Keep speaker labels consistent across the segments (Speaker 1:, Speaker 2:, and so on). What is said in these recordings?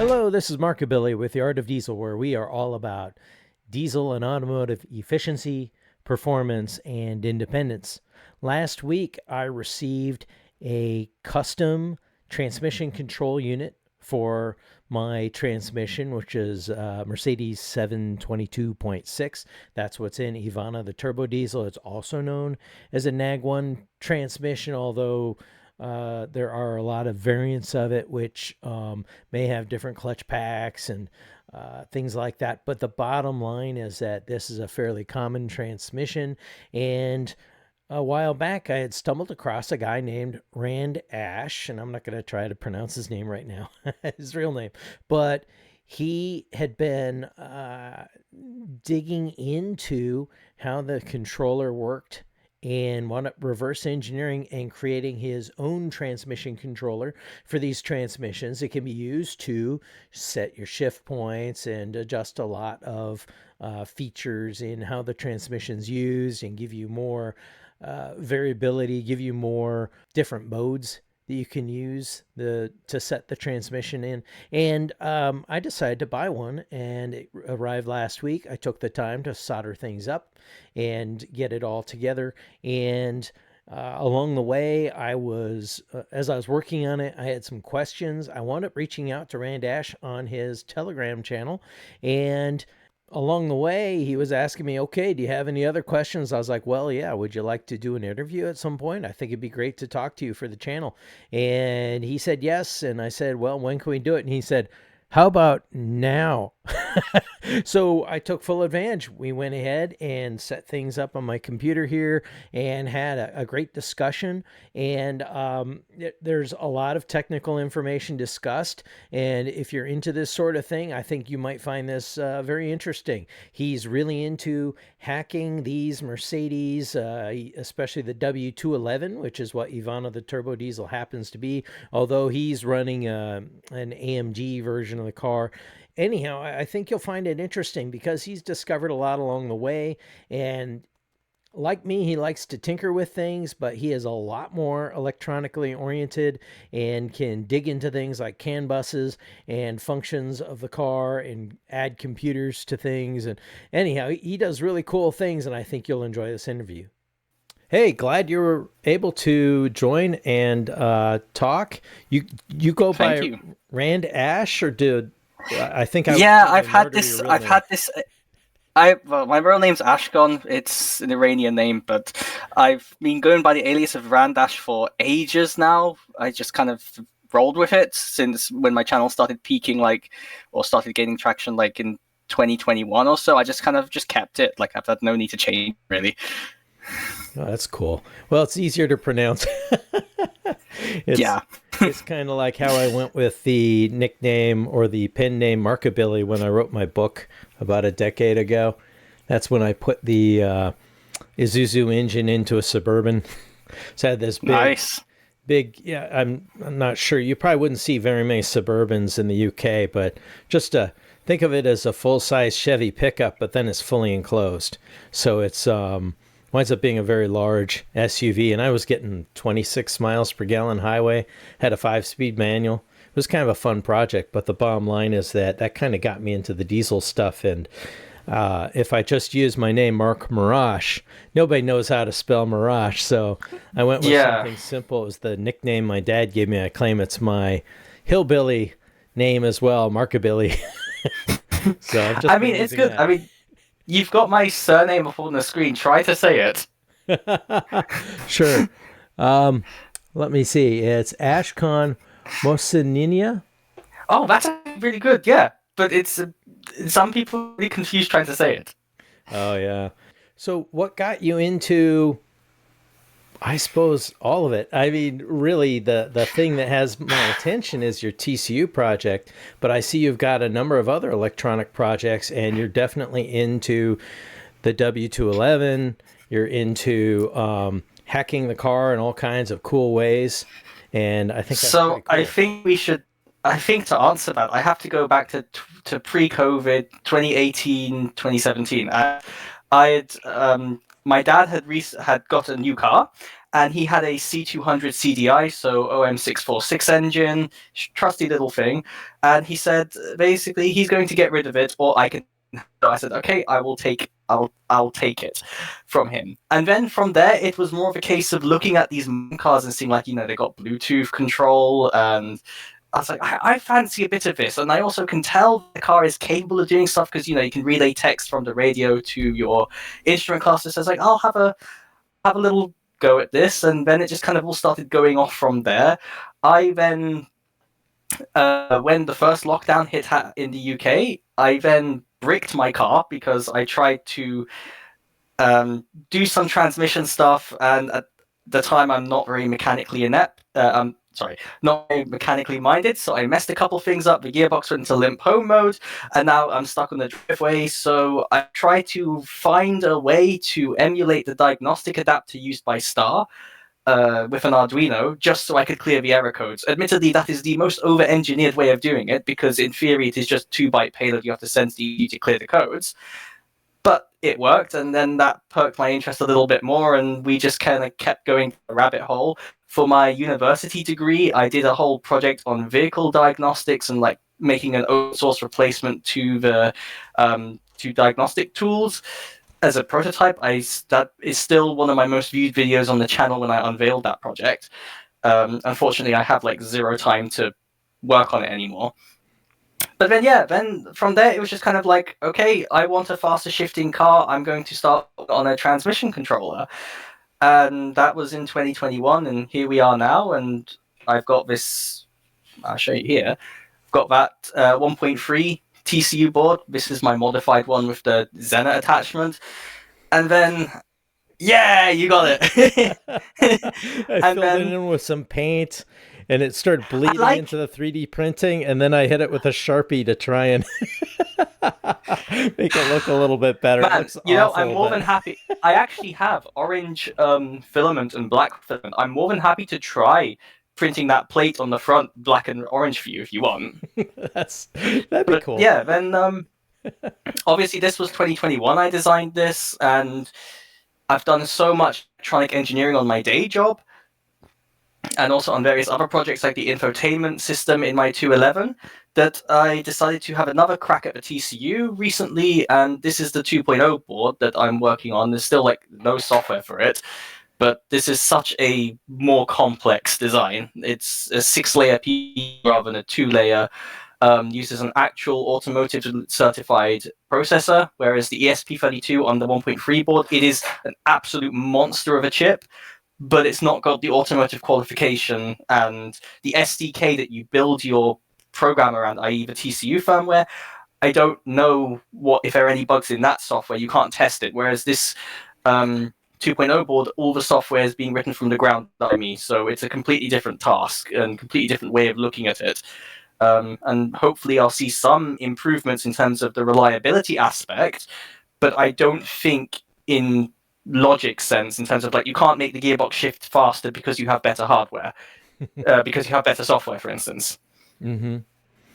Speaker 1: Hello, this is Markability with the Art of Diesel, where we are all about diesel and automotive efficiency, performance, and independence. Last week, I received a custom transmission control unit for my transmission, which is Mercedes 722.6. That's what's in Evonne the Turbodiesel. It's also known as a NAG1 transmission, although there are a lot of variants of it, which may have different clutch packs and things like that. But the bottom line is that this is a fairly common transmission. And a while back, I had stumbled across a guy named Rand Ash, and I'm not going to try to pronounce his name right now, his real name, but he had been digging into how the controller worked and wound up reverse engineering and creating his own transmission controller for these transmissions. It can be used to set your shift points and adjust a lot of features in how the transmission's used and give you more variability, give you more different modes that you can use to set the transmission in. And I decided to buy one, and it arrived last week. I took the time to solder things up and get it all together. And along the way, as I was working on it, I had some questions. I wound up reaching out to Rand Ash on his Telegram channel, and along the way, he was asking me, okay, do you have any other questions? I was like, well, yeah, would you like to do an interview at some point? I think it'd be great to talk to you for the channel. And he said yes. And I said, well, when can we do it? And he said, how about now? So I took full advantage. We went ahead and set things up on my computer here and had a great discussion. And there's a lot of technical information discussed. And if you're into this sort of thing, I think you might find this very interesting. He's really into hacking these Mercedes, especially the W211, which is what Evonne the Turbodiesel happens to be, although he's running an AMG version of the car. Anyhow, I think you'll find it interesting because he's discovered a lot along the way. And like me, he likes to tinker with things, but he is a lot more electronically oriented and can dig into things like CAN buses and functions of the car and add computers to things. And anyhow, he does really cool things, and I think you'll enjoy this interview. Hey, glad you were able to join and talk. You go
Speaker 2: Thank
Speaker 1: by
Speaker 2: you.
Speaker 1: Rand Ash, or did I think I
Speaker 2: Yeah,
Speaker 1: I've had this.
Speaker 2: I've had this. Well, my real name's Ashcon. It's an Iranian name, but I've been going by the alias of Randash for ages now. I just kind of rolled with it since when my channel started peaking, or started gaining traction, in 2021 or so. I just kind of kept it. I've had no need to change, really.
Speaker 1: Oh, that's cool. Well, it's easier to pronounce.
Speaker 2: Yeah.
Speaker 1: It's kind of like how I went with the nickname or the pen name Markability when I wrote my book about a decade ago. That's when I put the Isuzu engine into a Suburban. So I had this big, yeah, I'm not sure. You probably wouldn't see very many Suburbans in the UK, but just think of it as a full-size Chevy pickup, but then it's fully enclosed. So it's winds up being a very large SUV, and I was getting 26 miles per gallon highway, had a 5-speed manual. It was kind of a fun project, but the bottom line is that kind of got me into the diesel stuff. And if I just use my name, Mark Marash, nobody knows how to spell Marash, so I went with something simple. It was the nickname my dad gave me. I claim it's my hillbilly name as well, Markability. So
Speaker 2: It's good.
Speaker 1: That.
Speaker 2: You've got my surname up on the screen. Try to say it.
Speaker 1: Sure. Let me see. It's Ashcon Mohseninia.
Speaker 2: Oh, that's really good. Yeah, but some people are really confused trying to say it.
Speaker 1: Oh yeah. So what got you into, I suppose, all of it? I mean, really, the thing that has my attention is your TCU project, but I see you've got a number of other electronic projects, and you're definitely into the W211. You're into hacking the car in all kinds of cool ways, and I think that's
Speaker 2: so.
Speaker 1: Cool.
Speaker 2: I think we should. I think to answer that, I have to go back to pre-COVID, 2018, 2017. I had my dad had got a new car, and he had a C200 CDI, so OM646 engine, trusty little thing. And he said basically he's going to get rid of it, or I can. So I said, okay, I'll take it from him. And then from there, it was more of a case of looking at these cars and seeing like, they got Bluetooth control, and I was like, I fancy a bit of this. And I also can tell the car is capable of doing stuff because, you can relay text from the radio to your instrument cluster. So I was like, I'll have a little go at this. And then it just kind of all started going off from there. I then, when the first lockdown hit in the UK, I then bricked my car because I tried to do some transmission stuff. And at the time, I'm not very mechanically inept. Not very mechanically minded, so I messed a couple things up. The gearbox went into limp home mode, and now I'm stuck on the driveway. So I try to find a way to emulate the diagnostic adapter used by Star with an Arduino, just so I could clear the error codes. Admittedly, that is the most over-engineered way of doing it, because in theory it is just 2-byte payload you have to send to you to clear the codes. But it worked, and then that perked my interest a little bit more, and we just kind of kept going down the rabbit hole. For my university degree, I did a whole project on vehicle diagnostics and like making an open source replacement to the to diagnostic tools as a prototype. That is still one of my most viewed videos on the channel when I unveiled that project. Unfortunately, I have like zero time to work on it anymore. But then from there, it was just kind of like, okay, I want a faster shifting car. I'm going to start on a transmission controller. And that was in 2021, and here we are now. And I've got this, I'll show you here. I've got that 1.3 TCU board. This is my modified one with the Xena attachment. And then, yeah, you got it.
Speaker 1: I filled it in with some paint, and it started bleeding into the 3D printing, and then I hit it with a Sharpie to try and make it look a little bit better.
Speaker 2: Man, I'm more than happy. I actually have orange filament and black filament. I'm more than happy to try printing that plate on the front, black and orange for you if you want.
Speaker 1: That'd be cool.
Speaker 2: Yeah, then obviously this was 2021 I designed this, and I've done so much electronic engineering on my day job, and also on various other projects like the infotainment system in my 211, that I decided to have another crack at the TCU recently, and this is the 2.0 board that I'm working on. There's still like no software for it, but this is such a more complex design. It's a 6-layer P rather than a 2-layer. Uses an actual automotive certified processor, whereas the ESP32 on the 1.3 board, it is an absolute monster of a chip, but it's not got the automotive qualification and the SDK that you build your program around, i.e. the TCU firmware. I don't know if there are any bugs in that software. You can't test it, whereas this 2.0 board, all the software is being written from the ground up by me, so it's a completely different task and completely different way of looking at it. And hopefully I'll see some improvements in terms of the reliability aspect, but I don't think in logic sense, in terms of like, you can't make the gearbox shift faster because you have better hardware, because you have better software, for instance.
Speaker 1: Mm-hmm.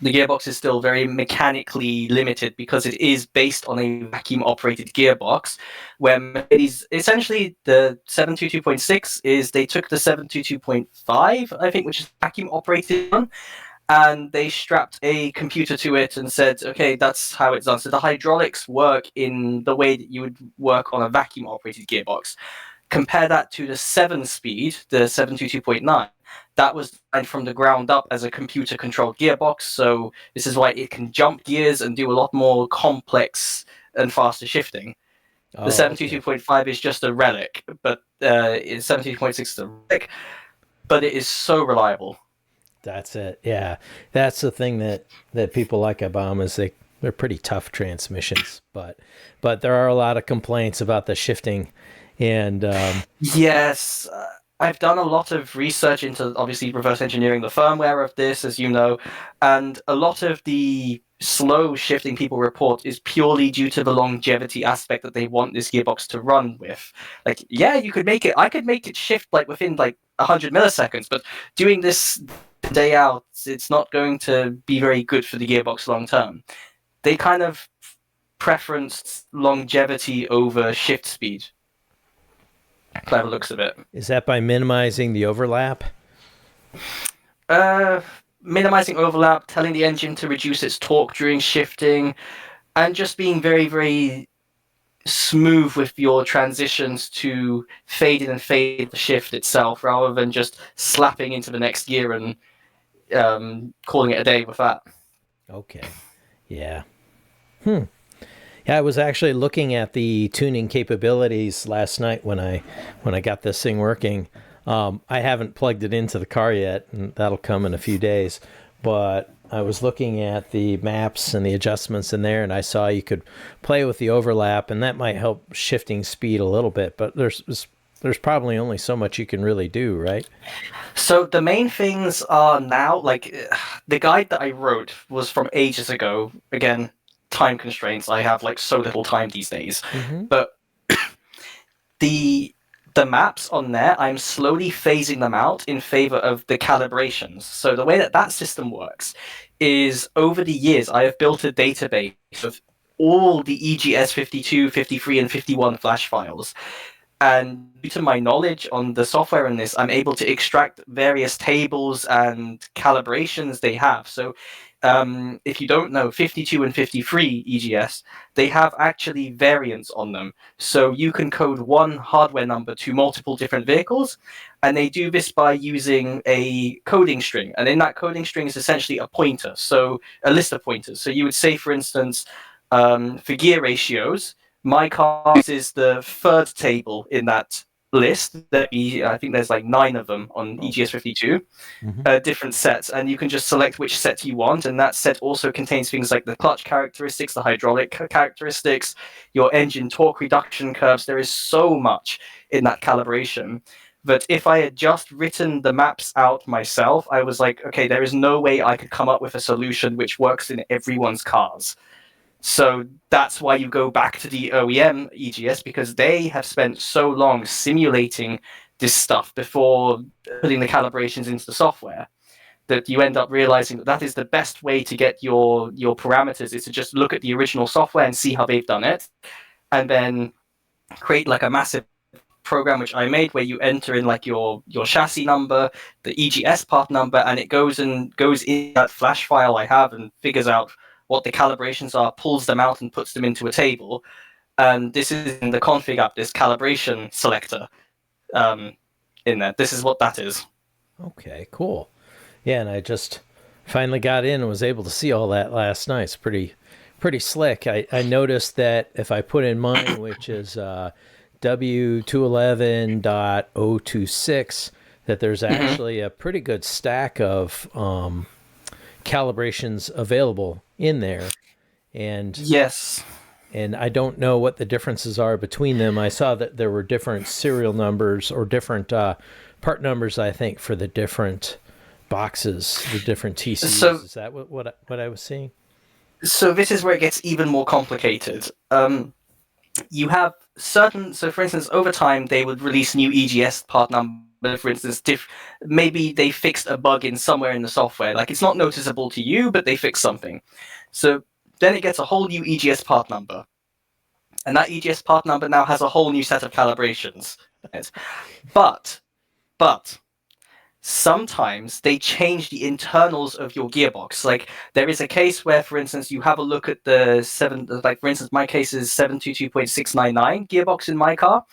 Speaker 2: The gearbox is still very mechanically limited because it is based on a vacuum-operated gearbox, where essentially the 722.6 is they took the 722.5, I think, which is vacuum-operated one, and they strapped a computer to it and said, okay, that's how it's done. So the hydraulics work in the way that you would work on a vacuum-operated gearbox. Compare that to the 7-speed, the 722.9. That was designed from the ground up as a computer-controlled gearbox, so this is why it can jump gears and do a lot more complex and faster shifting. The 722.5 is just a relic, but 722.6 is a relic, but it is so reliable.
Speaker 1: That's it. Yeah, that's the thing that people like about them is they're pretty tough transmissions, but there are a lot of complaints about the shifting, and
Speaker 2: yes, I've done a lot of research into obviously reverse engineering the firmware of this, as you know, and a lot of the slow shifting people report is purely due to the longevity aspect that they want this gearbox to run with. Like, yeah, I could make it shift like within like 100 milliseconds, but doing this day out, it's not going to be very good for the gearbox long term. They kind of preferenced longevity over shift speed. by the looks of it.
Speaker 1: Is that by minimizing the overlap?
Speaker 2: Uh, Minimizing overlap, telling the engine to reduce its torque during shifting, and just being very, very smooth with your transitions to fade in and fade the shift itself, rather than just slapping into the next gear and calling it a day with that.
Speaker 1: Okay. Yeah. Yeah, I was actually looking at the tuning capabilities last night when I got this thing working. I haven't plugged it into the car yet, and that'll come in a few days. But I was looking at the maps and the adjustments in there, and I saw you could play with the overlap, and that might help shifting speed a little bit. But there's probably only so much you can really do, right?
Speaker 2: So the main things are now, like, the guide that I wrote was from ages ago. Again, time constraints. I have like so little time these days.
Speaker 1: Mm-hmm.
Speaker 2: But the the maps on there, I'm slowly phasing them out in favor of the calibrations. So the way that that system works is, over the years, I have built a database of all the EGS 52, 53, and 51 flash files. And due to my knowledge on the software in this, I'm able to extract various tables and calibrations they have. So if you don't know, 52 and 53 EGS, they have actually variants on them. So you can code one hardware number to multiple different vehicles, and they do this by using a coding string. And in that coding string is essentially a pointer, so a list of pointers. So you would say, for instance, for gear ratios, my car is the third table in that list. I think there's like 9 of them on EGS 52, different sets, and you can just select which set you want. And that set also contains things like the clutch characteristics, the hydraulic characteristics, your engine torque reduction curves. There is so much in that calibration that if I had just written the maps out myself, I was like, okay, there is no way I could come up with a solution which works in everyone's cars. So that's why you go back to the OEM EGS, because they have spent so long simulating this stuff before putting the calibrations into the software, that you end up realizing that that is the best way to get your parameters, is to just look at the original software and see how they've done it, and then create like a massive program, which I made, where you enter in like your chassis number, the EGS part number, and it goes in that flash file I have and figures out what the calibrations are, pulls them out and puts them into a table. And this is in the config app, this calibration selector in there. This is what that is.
Speaker 1: Okay, cool. Yeah, and I just finally got in and was able to see all that last night. It's pretty slick. I noticed that if I put in mine, which is W211.026, that there's actually a pretty good stack of calibrations available in there. And
Speaker 2: yes,
Speaker 1: and I don't know what the differences are between them. I saw that there were different serial numbers or different part numbers, I think, for the different boxes, the different TCUs. So, is that what I was seeing?
Speaker 2: So this is where it gets even more complicated. You have certain, so for instance, over time they would release new EGS part number. For instance, maybe they fixed a bug in somewhere in the software. Like, it's not noticeable to you, but they fixed something. So then it gets a whole new EGS part number. And that EGS part number now has a whole new set of calibrations. But sometimes they change the internals of your gearbox. Like, there is a case where, for instance, you have a look at the for instance, my case is 722.699 gearbox in my car,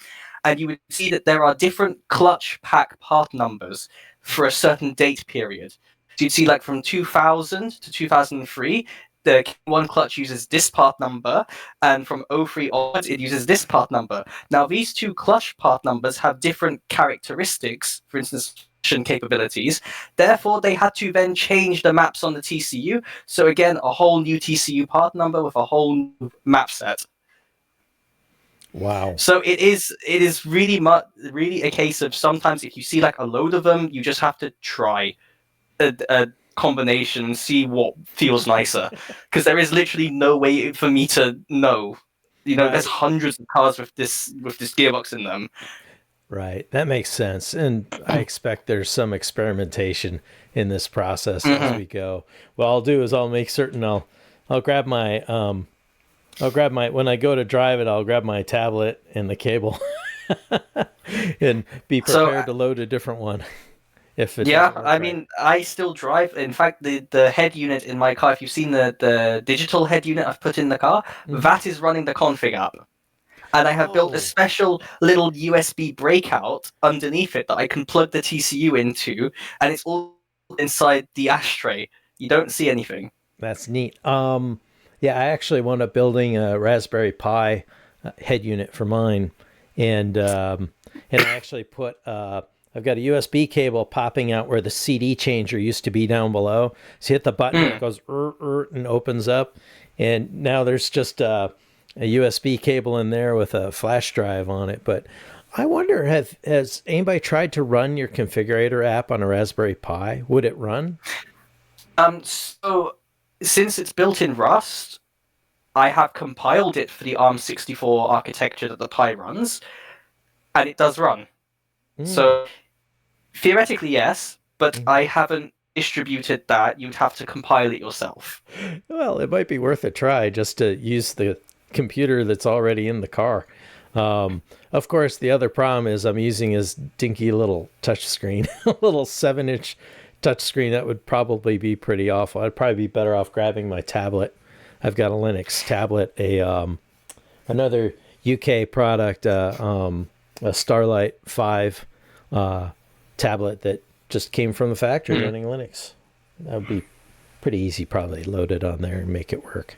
Speaker 2: and you would see that there are different clutch pack part numbers for a certain date period. So you'd see, like, from 2000 to 2003, the K1 clutch uses this part number, and from 03 onwards, it uses this part number. Now, these two clutch part numbers have different characteristics, for instance, capabilities. Therefore, they had to then change the maps on the TCU. So again, a whole new TCU part number with a whole new map set.
Speaker 1: Wow.
Speaker 2: So it is really a case of, sometimes if you see like a load of them, you just have to try a combination and see what feels nicer, because there is literally no way for me to know. Right. There's hundreds of cars with this gearbox in them.
Speaker 1: Right. That makes sense. And I expect there's some experimentation in this process as we go. What I'll do is I'll make certain I'll grab my when I go to drive it, I'll grab my tablet and the cable And be
Speaker 2: So
Speaker 1: prepared to load a different one if it
Speaker 2: yeah,
Speaker 1: doesn't work
Speaker 2: I
Speaker 1: right.
Speaker 2: mean, I still drive. In fact, the head unit in my car, if you've seen the digital head unit I've put in the car,
Speaker 1: Hmm.
Speaker 2: that is running the config app. And I have built a
Speaker 1: Oh,
Speaker 2: special little USB breakout underneath it that I can plug the TCU into, and it's all inside the ashtray. You don't see anything.
Speaker 1: that's neat. Yeah, I actually wound up building a Raspberry Pi head unit for mine, and I actually put I've got a USB cable popping out where the CD changer used to be down below. So you hit the button and it
Speaker 2: Mm.
Speaker 1: goes and opens up, and now there's just a USB cable in there with a flash drive on it. But I wonder, has anybody tried to run your configurator app on a Raspberry Pi? Would it run?
Speaker 2: So since it's built in Rust, I have compiled it for the ARM64 architecture that the Pi runs, and it does run.
Speaker 1: Mm.
Speaker 2: So theoretically, yes, but
Speaker 1: Mm-hmm.
Speaker 2: I haven't distributed that. You'd have to compile it yourself.
Speaker 1: Well, it might be worth a try just to use the computer that's already in the car. Of course, the other problem is I'm using his dinky little touchscreen, a little 7-inch touchscreen. That would probably be pretty awful. I'd probably be better off grabbing my tablet. I've got a Linux tablet, another UK product, a Starlight 5 uh, tablet that just came from the factory
Speaker 2: Hmm.
Speaker 1: running Linux. That would be pretty easy, probably load it on there and make it work.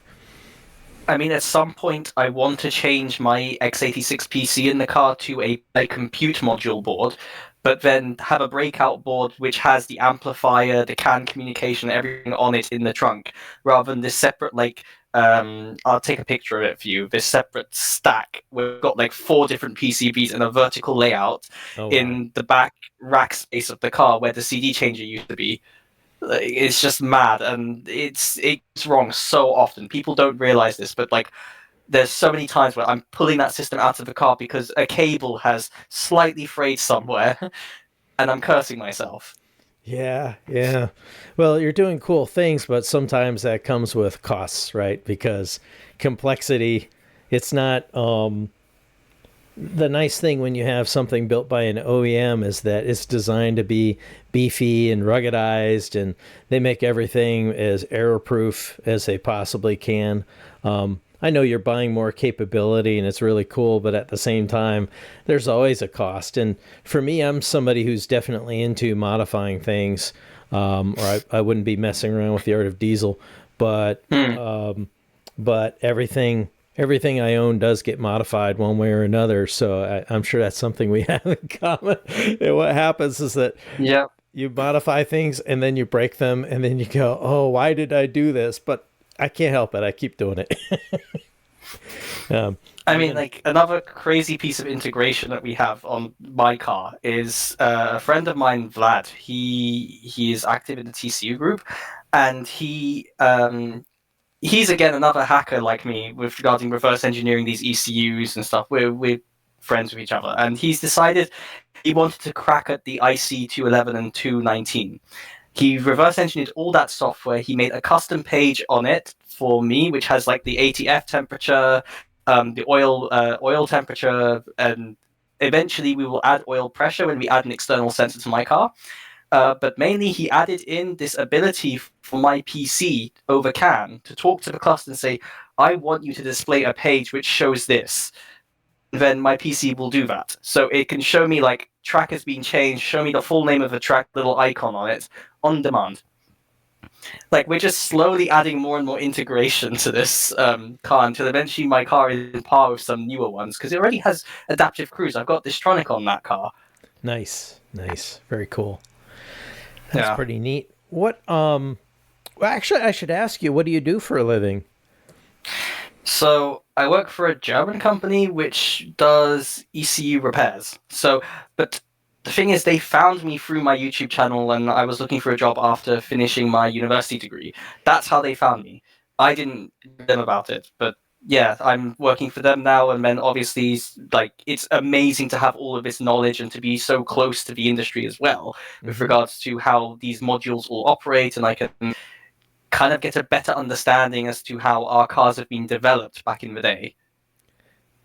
Speaker 2: I mean, at some point, I want to change my x86 PC in the car to a compute module board, but then have a breakout board which has the amplifier, the CAN communication, everything on it in the trunk, rather than this separate, like, I'll take a picture of it for you, this separate stack. We've got like 4 different PCBs in a vertical layout
Speaker 1: Oh wow.
Speaker 2: in the back rack space of the car where the CD changer used to be. Like, it's just mad, and it's wrong so often. People don't realize this, but like there's so many times where I'm pulling that system out of the car because a cable has slightly frayed somewhere, and I'm cursing myself.
Speaker 1: Yeah, yeah. Well, you're doing cool things, but sometimes that comes with costs, right? Because complexity, it's not the nice thing when you have something built by an OEM is that it's designed to be beefy and ruggedized, and they make everything as error proof as they possibly can. I know you're buying more capability and it's really cool, but at the same time, there's always a cost. And for me, I'm somebody who's definitely into modifying things, or I wouldn't be messing around with the art of diesel. But
Speaker 2: Hmm.
Speaker 1: but everything I own does get modified one way or another. So I'm sure that's something we have in common. And what happens is that
Speaker 2: Yeah.
Speaker 1: you modify things and then you break them, and then you go, "Oh, why did I do this?" But I can't help it. I keep doing it. um,
Speaker 2: I mean,
Speaker 1: even
Speaker 2: like another crazy piece of integration that we have on my car is a friend of mine, Vlad. He is active in the TCU group, and he's again another hacker like me with regarding reverse engineering these ECUs and stuff. We're friends with each other, and he's decided he wanted to crack at the IC 211 and 219. He reverse engineered all that software. He made a custom page on it for me, which has like the ATF temperature, the oil temperature, and eventually we will add oil pressure when we add an external sensor to my car. But mainly, he added in this ability for my PC over CAN to talk to the cluster and say, I want you to display a page which shows this. Then my PC will do that. So it can show me like track has been changed, show me the full name of the track, little icon on it, on demand. Like we're just slowly adding more and more integration to this car until eventually my car is in par with some newer ones because it already has adaptive cruise. I've got Distronic on that car.
Speaker 1: nice, nice, very cool. That's
Speaker 2: Yeah.
Speaker 1: pretty neat. Well, actually, I should ask you, what do you do for a living?
Speaker 2: So I work for a German company which does ECU repairs. But the thing is, they found me through my YouTube channel, and I was looking for a job after finishing my university degree. That's how they found me. I didn't tell them about it, but yeah, I'm working for them now, and then obviously, like, it's amazing to have all of this knowledge and to be so close to the industry as well, with
Speaker 1: Hmm.
Speaker 2: regards to how these modules all operate, and I can kind of get a better understanding as to how our cars have been developed back in the day.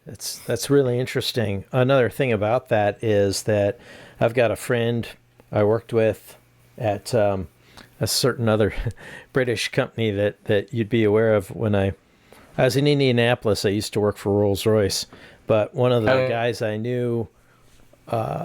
Speaker 1: That's really interesting. Another thing about that is that I've got a friend I worked with at a certain other British company that you'd be aware of. When I was in Indianapolis, I used to work for Rolls Royce, but one of the
Speaker 2: Oh,
Speaker 1: guys I knew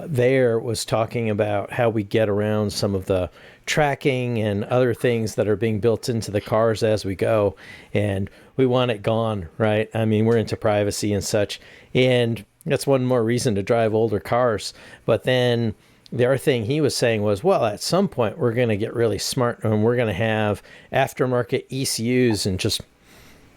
Speaker 1: there was talking about how we get around some of the tracking and other things that are being built into the cars as we go. And we want it gone, right? I mean, we're into privacy and such. And that's one more reason to drive older cars. But then the other thing he was saying was, well, at some point, we're going to get really smart and we're going to have aftermarket ECUs and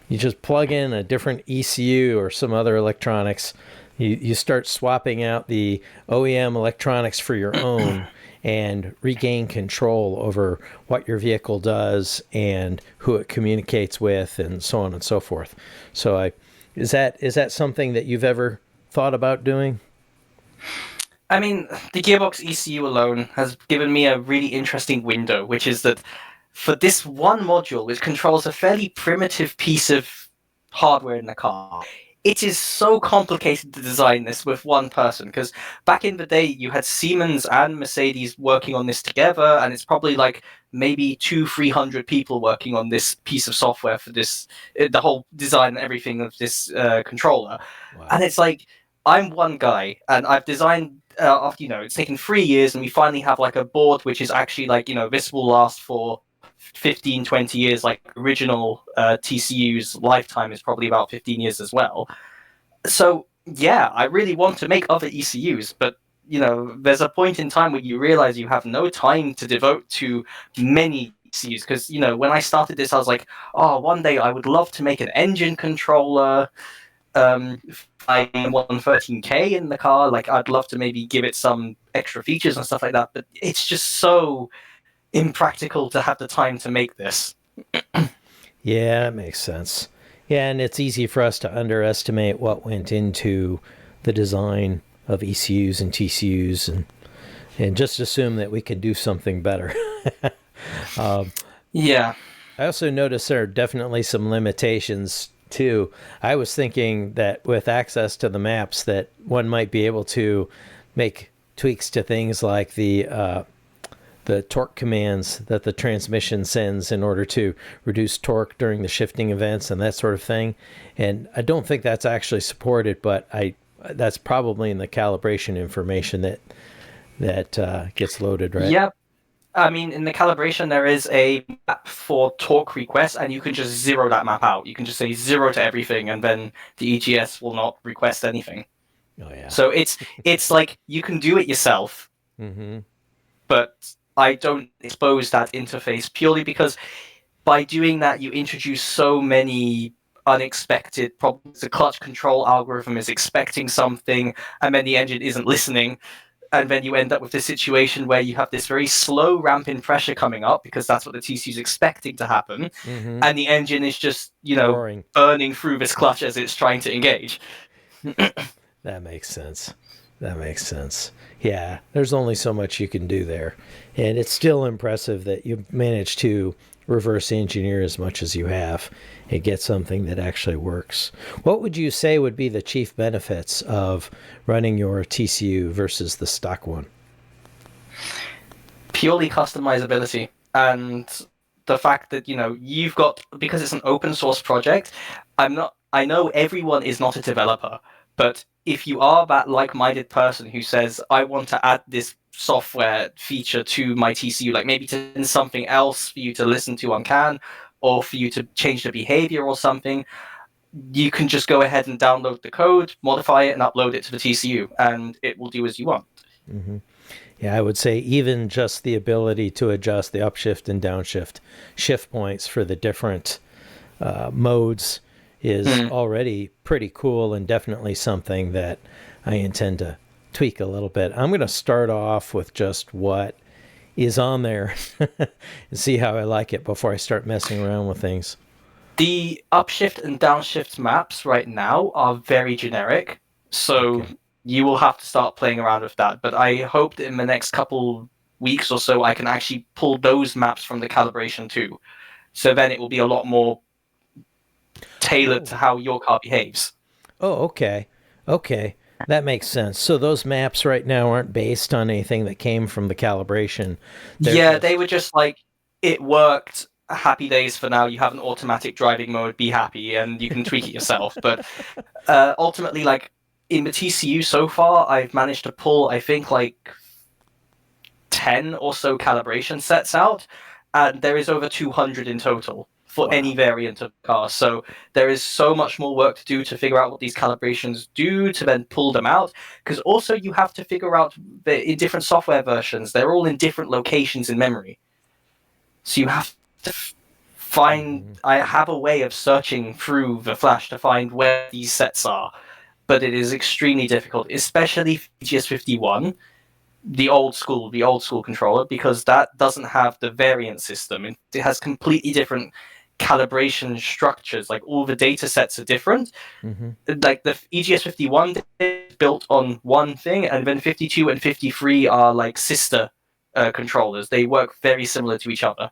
Speaker 1: you just plug in a different ECU or some other electronics. You start swapping out the OEM electronics for your own and regain control over what your vehicle does and who it communicates with and so on and so forth. So is that something that you've ever thought about doing?
Speaker 2: I mean, the gearbox ECU alone has given me a really interesting window, which is that for this one module, which controls a fairly primitive piece of hardware in the car, it is so complicated to design this with one person. Because back in the day, you had Siemens and Mercedes working on this together, and it's probably like maybe 300 people working on this piece of software for this, the whole design and everything of this controller. And
Speaker 1: Wow.
Speaker 2: it's like, I'm one guy, and I've designed. After it's taken 3 years, and we finally have like a board which is actually like this will last for 15, 20 years. Like original TCU's lifetime is probably about 15 years as well. So yeah, I really want to make other ECUs, but there's a point in time where you realize you have no time to devote to many ECUs. Because when I started this, I was like, oh, one day I would love to make an engine controller. I 113K in the car. Like, I'd love to maybe give it some extra features and stuff like that, but it's just so impractical to have the time to make this.
Speaker 1: Yeah, that makes sense. Yeah, and it's easy for us to underestimate what went into the design of ECUs and TCUs and just assume that we can do something better. um,
Speaker 2: Yeah.
Speaker 1: I also noticed there are definitely some limitations too. I was thinking that with access to the maps, that one might be able to make tweaks to things like the torque commands that the transmission sends in order to reduce torque during the shifting events and that sort of thing. And I don't think that's actually supported, but I that's probably in the calibration information that gets loaded, right?
Speaker 2: Yep. I mean, in the calibration, there is a map for torque requests, and you can just zero that map out. You can just say zero to everything, and then the EGS will not request anything.
Speaker 1: Oh yeah.
Speaker 2: So it's like you can do it yourself,
Speaker 1: Mm-hmm.
Speaker 2: but I don't expose that interface purely because by doing that, you introduce so many unexpected problems. The clutch control algorithm is expecting something, and then the engine isn't listening. And then you end up with this situation where you have this very slow ramp in pressure coming up because that's what the TCU is expecting to happen.
Speaker 1: Mm-hmm.
Speaker 2: And the engine is just,
Speaker 1: Roaring.
Speaker 2: burning through this clutch as it's trying to engage.
Speaker 1: That makes sense. That makes sense. Yeah, there's only so much you can do there. And it's still impressive that you've managed to reverse engineer as much as you have and get something that actually works. What would you say would be the chief benefits of running your TCU versus the stock one?
Speaker 2: Purely customizability. And the fact that, you've got, because it's an open source project, I know everyone is not a developer, but if you are that like-minded person who says, I want to add this software feature to my TCU, like maybe to send something else for you to listen to on CAN, or for you to change the behavior or something, you can just go ahead and download the code, modify it, and upload it to the TCU, and it will do as you want.
Speaker 1: Mm-hmm. Yeah, I would say even just the ability to adjust the upshift and downshift shift points for the different modes is
Speaker 2: Mm.
Speaker 1: already pretty cool and definitely something that I intend to tweak a little bit. I'm going to start off with just what is on there and see how I like it before I start messing around with things.
Speaker 2: The upshift and downshift maps right now are very generic, so
Speaker 1: Okay.
Speaker 2: you will have to start playing around with that. But I hope that in the next couple weeks or so, I can actually pull those maps from the calibration too. So then it will be a lot more tailored to
Speaker 1: Oh.
Speaker 2: how your car behaves.
Speaker 1: Oh, okay. Okay, that makes sense. So those maps right now aren't based on anything that came from the calibration. They're
Speaker 2: Yeah, they
Speaker 1: just
Speaker 2: were just like, it worked. Happy days for now. You have an automatic driving mode. Be happy, and you can tweak it yourself. But ultimately, like in the TCU so far, I've managed to pull, I think, like 10 or so calibration sets out, and there is over 200 in total for
Speaker 1: wow.
Speaker 2: any variant of car. So there is so much more work to do to figure out what these calibrations do to then pull them out. Because also you have to figure out in different software versions, they're all in different locations in memory. So you have to find.
Speaker 1: Mm-hmm.
Speaker 2: I have a way of searching through the flash to find where these sets are, but it is extremely difficult, especially for GS51, the old school controller, because that doesn't have the variant system. It has completely different calibration structures. Like all the data sets are different.
Speaker 1: Mm-hmm.
Speaker 2: Like the EGS51 is built on one thing, and then 52 and 53 are like sister controllers. They work very similar to each other.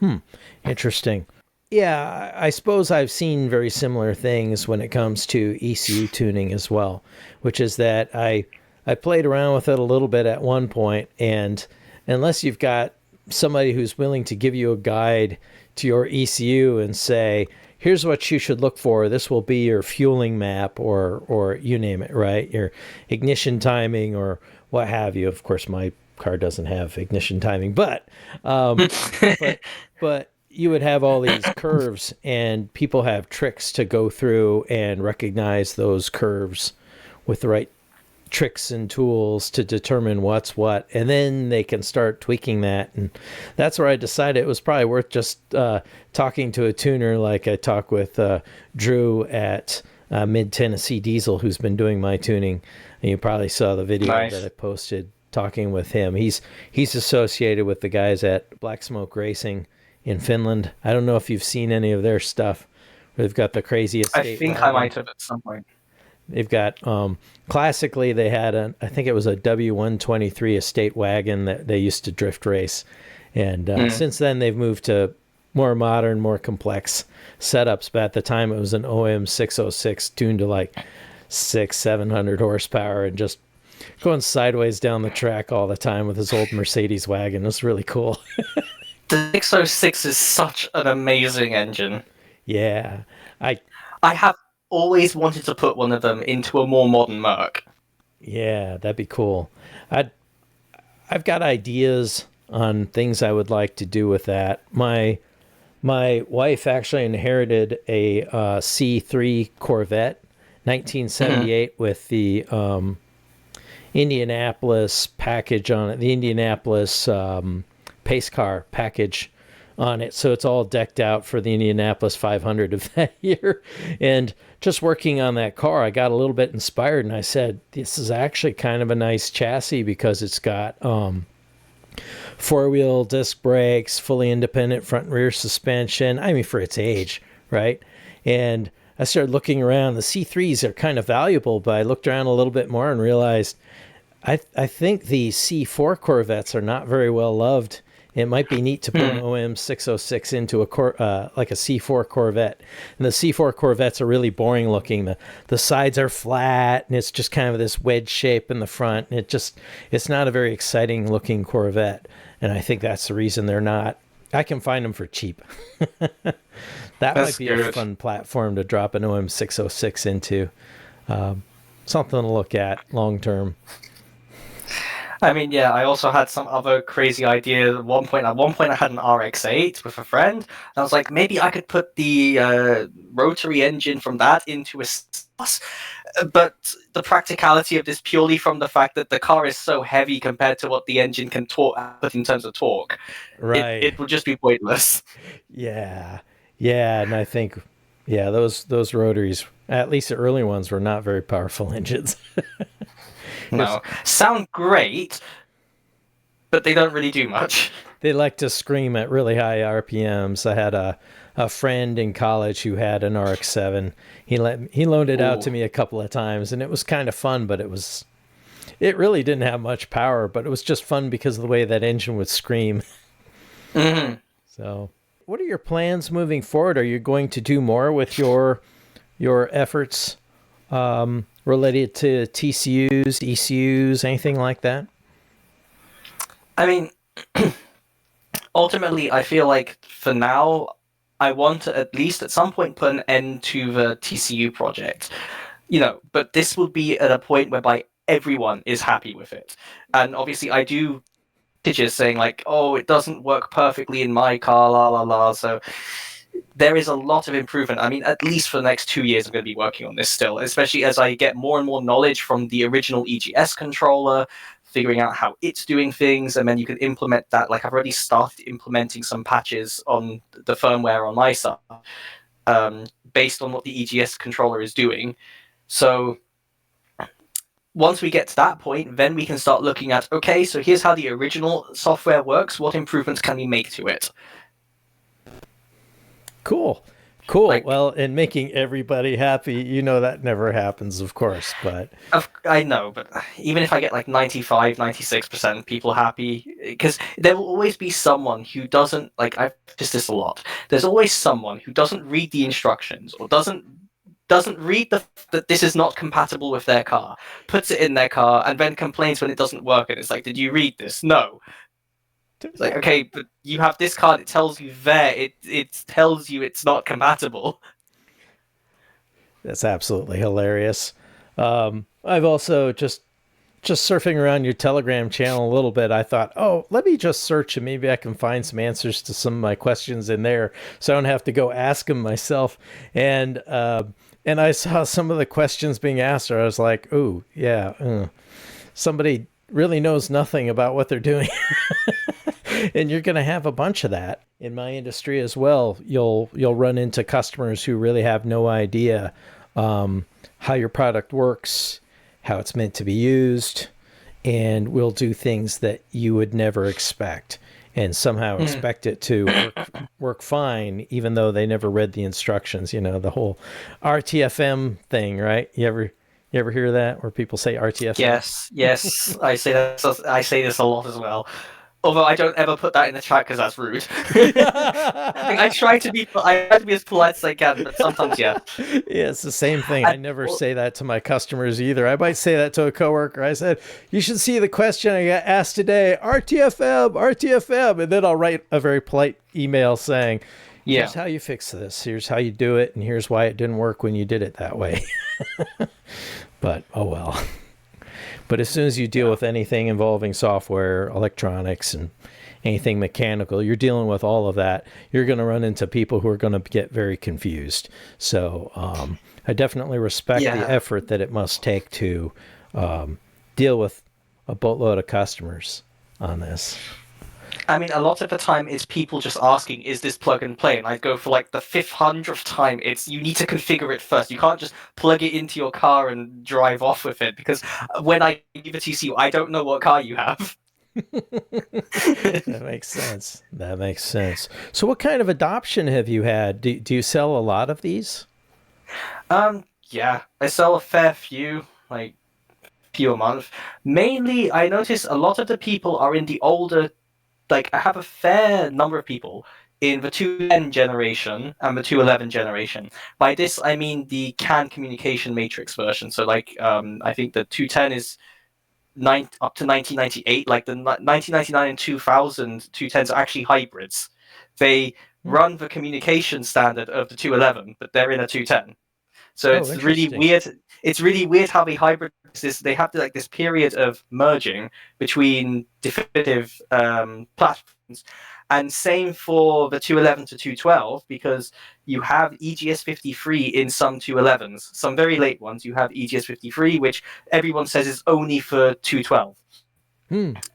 Speaker 1: Hmm. Interesting. Yeah, I suppose I've seen very similar things when it comes to ECU tuning as well, which is that I played around with it a little bit at one point, and unless you've got somebody who's willing to give you a guide to your ECU and say, here's what you should look for. This will be your fueling map or you name it, right? Your ignition timing or what have you. Of course, my car doesn't have ignition timing, but but you would have all these curves and people have tricks to go through and recognize those curves with the right tricks and tools to determine what's what, and then they can start tweaking that. And that's where I decided it was probably worth just talking to a tuner like I talk with Drew at Mid Tennessee Diesel, who's been doing my tuning, and you probably saw the video that
Speaker 2: Nice.
Speaker 1: I posted talking with him. He's associated with the guys at Black Smoke Racing in Finland. I don't know if you've seen any of their stuff. They've got the crazy
Speaker 2: I
Speaker 1: estate
Speaker 2: think I
Speaker 1: wagon.
Speaker 2: might have at some point.
Speaker 1: They've got classically they had I think it was a W123 estate wagon that they used to drift race, and
Speaker 2: Mm.
Speaker 1: since then they've moved to more modern, more complex setups. But at the time it was an OM 606 tuned to like 700 horsepower and just going sideways down the track all the time with his old Mercedes wagon. It was really cool.
Speaker 2: The 606 is such an amazing engine.
Speaker 1: Yeah, I
Speaker 2: I have always wanted to put one of them into a more modern Merc.
Speaker 1: yeah, that'd be cool. I I've got ideas on things I would like to do with that. My wife actually inherited a C3 Corvette,
Speaker 2: Mhm.
Speaker 1: 1978, with the Indianapolis package on it, the Indianapolis pace car package on it. So it's all decked out for the Indianapolis 500 of that year. And just working on that car, I got a little bit inspired, and I said, this is actually kind of a nice chassis because it's got four-wheel disc brakes, fully independent front and rear suspension. I mean, for its age, right? And I started looking around. The C3s are kind of valuable, but I looked around a little bit more and realized I think the C4 Corvettes are not very well loved. It might be neat to put an
Speaker 2: Mm.
Speaker 1: OM 606 into like a C4 Corvette. And the C4 Corvettes are really boring looking. The sides are flat and it's just kind of this wedge shape in the front. And it's not a very exciting looking Corvette. And I think that's the reason they're not. I can find them for cheap. That might
Speaker 2: That's
Speaker 1: be a
Speaker 2: good.
Speaker 1: fun platform to drop an OM 606 into. Something to look at long term.
Speaker 2: I mean, yeah, I also had some other crazy idea at one point. At one point, I had an RX-8 with a friend, and I was like, maybe I could put the rotary engine from that into a Sauce. But the practicality of this purely from the fact that the car is so heavy compared to what the engine can put in terms of torque,
Speaker 1: Right.
Speaker 2: it would just be pointless.
Speaker 1: Yeah. Yeah, and I think yeah, those rotaries, at least the early ones, were not very powerful engines. Because
Speaker 2: No, sound great, but they don't really do much.
Speaker 1: they like to scream at really high RPMs. I had a friend in college who had an RX-7. He loaned it out
Speaker 2: Ooh.
Speaker 1: to me a couple of times, and it was kind of fun, but it really didn't have much power, but it was just fun because of the way that engine would scream.
Speaker 2: Mhm.
Speaker 1: So, what are your plans moving forward? Are you going to do more with your efforts related to TCUs, ECUs, anything like that?
Speaker 3: I mean, ultimately, I feel like for now, I want to at least at some point put an end to the TCU project. But this will be at a point whereby everyone is happy with it. And obviously, I do pitches saying like, "Oh, it doesn't work perfectly in my car, la la la." So there is a lot of improvement. I mean, at least for the next 2 years, I'm going to be working on this still, especially as I get more and more knowledge from the original EGS controller, figuring out how it's doing things, and then you can implement that. Like I've already started implementing some patches on the firmware on my side, based on what the EGS controller is doing. So once we get to that point, then we can start looking at, okay, so here's how the original software works. What improvements can we make to it?
Speaker 1: Cool. Well, and making everybody happy, that never happens, of course, but
Speaker 3: I know, but even if I get like 95, 96% people happy, because there will always be someone who doesn't, like, I've noticed this a lot. There's always someone who doesn't read the instructions or doesn't read that this is not compatible with their car, puts it in their car, and then complains when it doesn't work. And it's like, did you read this? No. It's like, okay, but you have this card. It tells you there. It tells you it's not compatible.
Speaker 1: That's absolutely hilarious. I've also just surfing around your Telegram channel a little bit. I thought, oh, let me just search and maybe I can find some answers to some of my questions in there, so I don't have to go ask them myself. And I saw some of the questions being asked. I was like, oh yeah, somebody really knows nothing about what they're doing. And you're going to have a bunch of that in my industry as well. You'll run into customers who really have no idea how your product works, how it's meant to be used, and will do things that you would never expect, and somehow expect it to work fine, even though they never read the instructions. The whole RTFM thing, right? You ever hear that, where people say RTFM?
Speaker 3: Yes, I say that. I say this a lot as well. Although I don't ever put that in the chat because that's rude. I try to be as polite as I can, but sometimes, yeah.
Speaker 1: Yeah, it's the same thing. I never say that to my customers either. I might say that to a coworker. I said, "You should see the question I got asked today, RTFM," and then I'll write a very polite email saying, "Here's how you fix this. Here's how you do it, and here's why it didn't work when you did it that way." But oh well. But as soon as you deal with anything involving software, electronics, and anything mechanical, you're dealing with all of that. You're going to run into people who are going to get very confused. So I definitely respect the effort that it must take to deal with a boatload of customers on this.
Speaker 3: I mean, a lot of the time it's people just asking, is this plug and play? And I go for like the 500th time, you need to configure it first. You can't just plug it into your car and drive off with it, because when I give it to you, I don't know what car you have.
Speaker 1: That makes sense. So what kind of adoption have you had? Do you sell a lot of these?
Speaker 3: Yeah, I sell a fair few, like few a month. Mainly, I notice a lot of the people are in the older. Like, I have a fair number of people in the 210 generation and the 211 generation. By this, I mean the CAN communication matrix version. So, like, I think the 210 is up to 1998. Like, the 1999 and 2000 210s are actually hybrids. They run the communication standard of the 211, but they're in a 210. So it's really weird. It's really weird how they hybrid this. They have this period of merging between definitive platforms, and same for the 211 to 212, because you have EGS 53 in some 211s. Some very late ones, you have EGS 53, which everyone says is only for 212.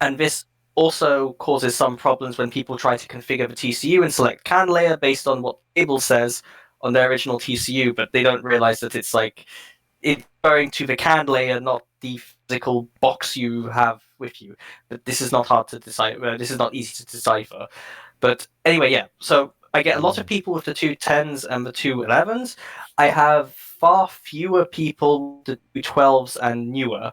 Speaker 3: And this also causes some problems when people try to configure the TCU and select CAN layer based on what the table says on their original TCU, but they don't realize that it's referring to the CAN layer, not the physical box you have with you. But this is not hard to decipher. This is not easy to decipher. But anyway, yeah. So I get a lot of people with the 210s and the 211s. I have far fewer people with the 212s and newer.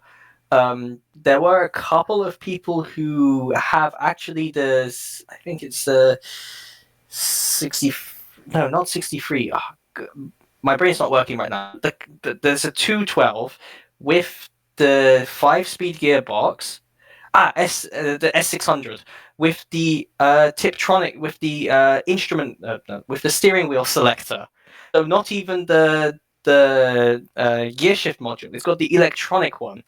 Speaker 3: There were a couple of people who have actually I think it's 60. No, not 63. Oh, my brain's not working right now. There's a 212, with the 5-speed gearbox. The S600 with the Tiptronic, with the instrument, with the steering wheel selector. So not even the gear shift module. It's got the electronic one,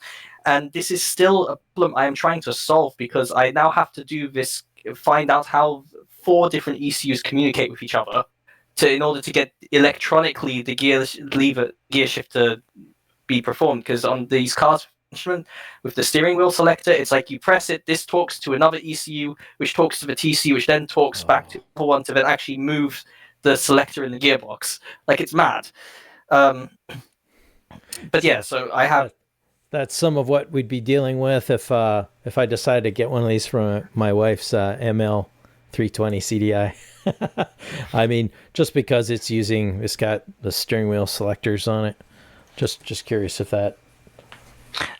Speaker 3: and this is still a problem I am trying to solve because I now have to do this, find out how 4 different ECUs communicate with each other in order to get electronically the gear shift to be performed. Because on these cars with the steering wheel selector, it's like you press it, this talks to another ECU, which talks to the TCU, which then talks back to the one to then actually move the selector in the gearbox. Like, it's mad. But yeah, so I have.
Speaker 1: That's some of what we'd be dealing with if I decided to get one of these from my wife's ML 320 CDI. I mean, just because it's got the steering wheel selectors on it. Just curious if that.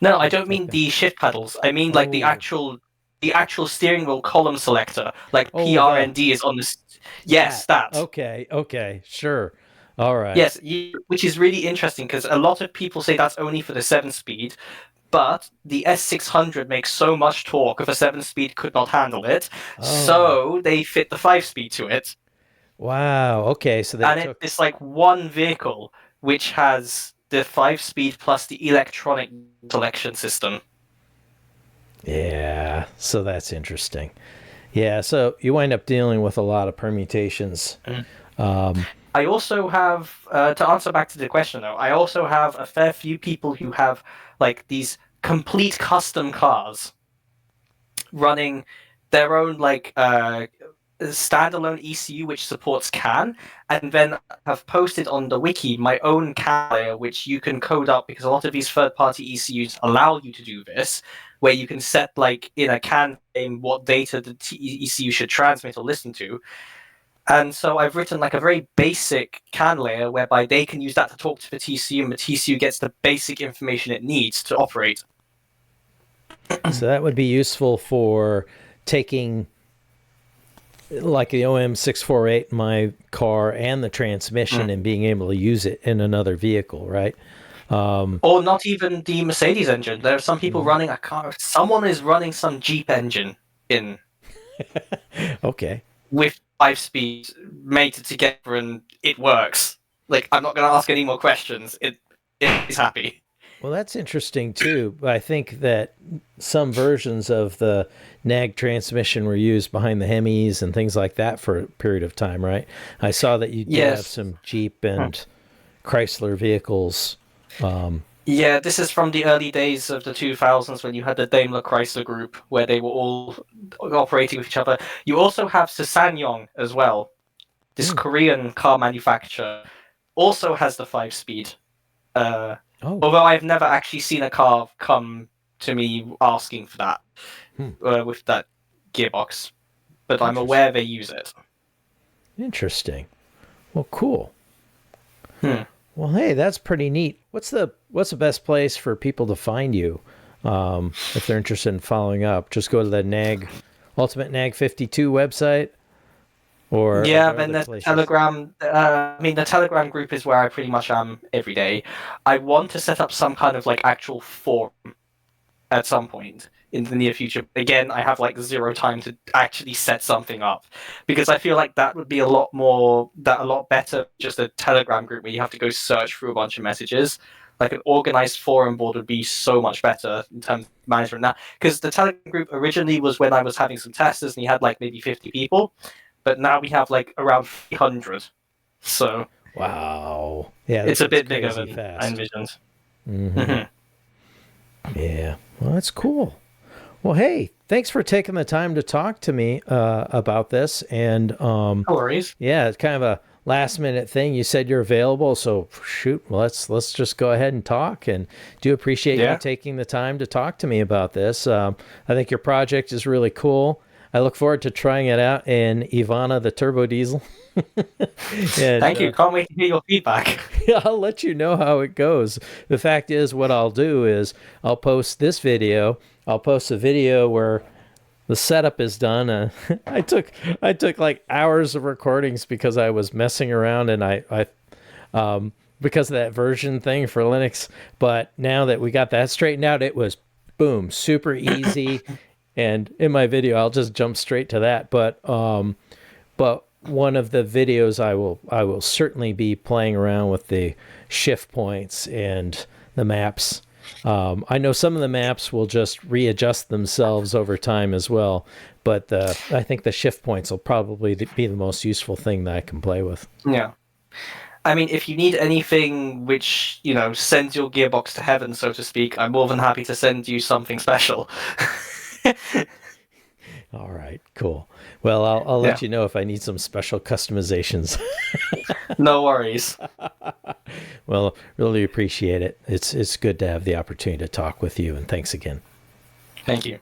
Speaker 3: No, I don't mean the shift pedals. I mean like the actual steering wheel column selector, like PRND is on this. Yes, that.
Speaker 1: Okay, sure. All right.
Speaker 3: Yes, which is really interesting because a lot of people say that's only for the 7-speed, but the S600 makes so much torque if a 7-speed could not handle it, so they fit the 5-speed to it.
Speaker 1: Wow. Okay, so
Speaker 3: it's like one vehicle which has the 5-speed plus the electronic selection system.
Speaker 1: Yeah, so that's interesting. Yeah, so you wind up dealing with a lot of permutations.
Speaker 3: I also have, to answer back to the question though, I also have a fair few people who have like these complete custom cars running their own like standalone ECU which supports CAN, and then have posted on the wiki my own CAN layer which you can code up, because a lot of these third-party ECUs allow you to do this, where you can set like in a CAN name what data the ECU should transmit or listen to. And so I've written like a very basic CAN layer whereby they can use that to talk to the TCU, and the TCU gets the basic information it needs to operate.
Speaker 1: So that would be useful for taking like the OM648 in my car and the transmission and being able to use it in another vehicle, right?
Speaker 3: Or not even the Mercedes engine. There are some people running a car. Someone is running some Jeep engine in.
Speaker 1: Okay.
Speaker 3: With 5 speed mated together, and it works. Like, I'm not going to ask any more questions. It is happy.
Speaker 1: Well, that's interesting too. I think that some versions of the NAG transmission were used behind the Hemis and things like that for a period of time, right? I saw that you did have some Jeep and Chrysler vehicles.
Speaker 3: Yeah, this is from the early days of the 2000s when you had the Daimler Chrysler group where they were all operating with each other. You also have SsangYong as well. This Korean car manufacturer also has the 5-speed. Although I've never actually seen a car come to me asking for that with that gearbox, but I'm aware they use it.
Speaker 1: Interesting. Well, cool. Well, hey, that's pretty neat. What's the best place for people to find you if they're interested in following up? Just go to the Ultimate NAG52 website. Or
Speaker 3: then the Telegram. The Telegram group is where I pretty much am every day. I want to set up some kind of like actual forum at some point in the near future. Again, I have like 0 time to actually set something up, because I feel like that would be a lot better. Just a Telegram group where you have to go search through a bunch of messages. Like an organized forum board would be so much better in terms of management now. Because the Telegram group originally was when I was having some testers and you had like maybe 50 people. But now we have like around 300. So
Speaker 1: wow, yeah,
Speaker 3: it's a bit bigger than I envisioned.
Speaker 1: Yeah, well, that's cool. Well, hey, thanks for taking the time to talk to me about this. And
Speaker 3: no worries.
Speaker 1: Yeah, it's kind of a last minute thing. You said you're available, so shoot, let's just go ahead and talk. And do appreciate you taking the time to talk to me about this. I think your project is really cool. I look forward to trying it out in Evonne the Turbodiesel.
Speaker 3: Thank you. Can't wait to hear your feedback.
Speaker 1: I'll let you know how it goes. The fact is, what I'll do is I'll post this video. I'll post a video where the setup is done. I took like hours of recordings because I was messing around, and I because of that version thing for Linux. But now that we got that straightened out, it was boom, super easy. And in my video, I'll just jump straight to that. But one of the videos I will certainly be playing around with the shift points and the maps. I know some of the maps will just readjust themselves over time as well, but I think the shift points will probably be the most useful thing that I can play with.
Speaker 3: Yeah. I mean, if you need anything which, sends your gearbox to heaven, so to speak, I'm more than happy to send you something special.
Speaker 1: All right, cool. Well, I'll let you know if I need some special customizations.
Speaker 3: No worries.
Speaker 1: Well, really appreciate it. It's good to have the opportunity to talk with you, and thanks again.
Speaker 3: Thank you.